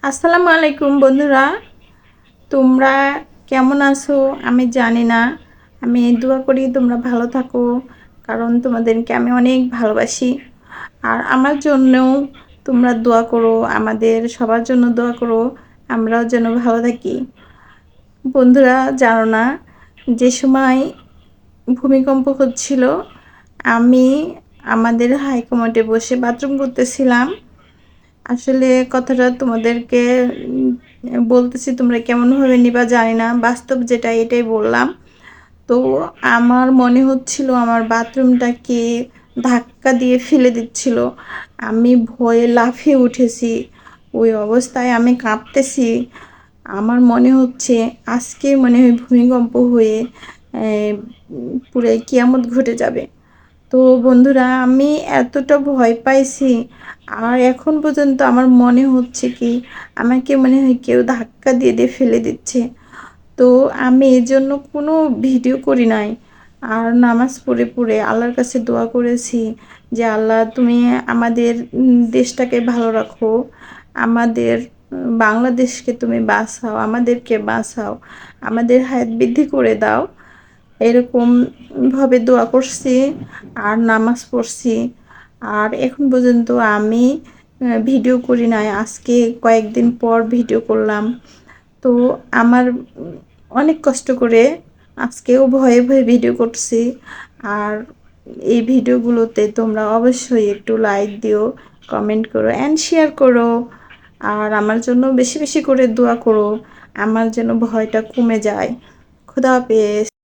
আসসালামু আলাইকুম বন্ধুরা, তোমরা কেমন আছো আমি জানি না। আমি দোয়া করি তোমরা ভালো থাকো, কারণ তোমাদেরকে আমি অনেক ভালোবাসি। আর আমার জন্যও তোমরা দোয়া করো, আমাদের সবার জন্য দোয়া করো, আমরাও যেন ভালো থাকি। বন্ধুরা জানো না, যে সময় ভূমিকম্প হচ্ছিল, আমি আমাদের হাইকমান্ডে বসে বাথরুম করতেছিলাম। আসলে কথাটা তোমাদেরকে বলতেছি, তোমরা কেমনভাবে নিবা জানি না, বাস্তব যেটা এটাই বললাম। তো আমার মনে হচ্ছিল আমার বাথরুমটাকে ধাক্কা দিয়ে ফেলে দিচ্ছিল। আমি ভয়ে লাফিয়ে উঠেছি, ওই অবস্থায় আমি কাঁপতেছি। আমার মনে হচ্ছে আজকে মনে হয় ভূমিকম্প হয়ে পুরো কিয়ামত ঘটে যাবে। তো বন্ধুরা, আমি এতটা ভয় পাইছি, আর এখন পর্যন্ত আমার মনে হচ্ছে কি আমাকে মনে হয় কেউ ধাক্কা দিয়ে দিয়ে ফেলে দিচ্ছে। তো আমি এর জন্য কোনো ভিডিও করি নাই, আর নামাজ পড়ে পড়ে আল্লাহর কাছে দোয়া করেছি যে আল্লাহ তুমি আমাদের দেশটাকে ভালো রাখো, আমাদের বাংলাদেশকে তুমি বাঁচাও, আমাদেরকে বাঁচাও, আমাদের হায়াত বৃদ্ধি করে দাও। এরকমভাবে দোয়া করছি আর নামাজ পড়ছি। আর এখন পর্যন্ত আমি ভিডিও করি নাই, আজকে কয়েকদিন পর ভিডিও করলাম। তো আমার অনেক কষ্ট করে আজকেও ভয়ে ভয়ে ভিডিও করছি। আর এই ভিডিওগুলোতে তোমরা অবশ্যই একটু লাইক দিও, কমেন্ট করো অ্যান্ড শেয়ার করো। আর আমার জন্য বেশি বেশি করে দোয়া করো, আমার যেন ভয়টা কমে যায়। খোদা হাফেজ।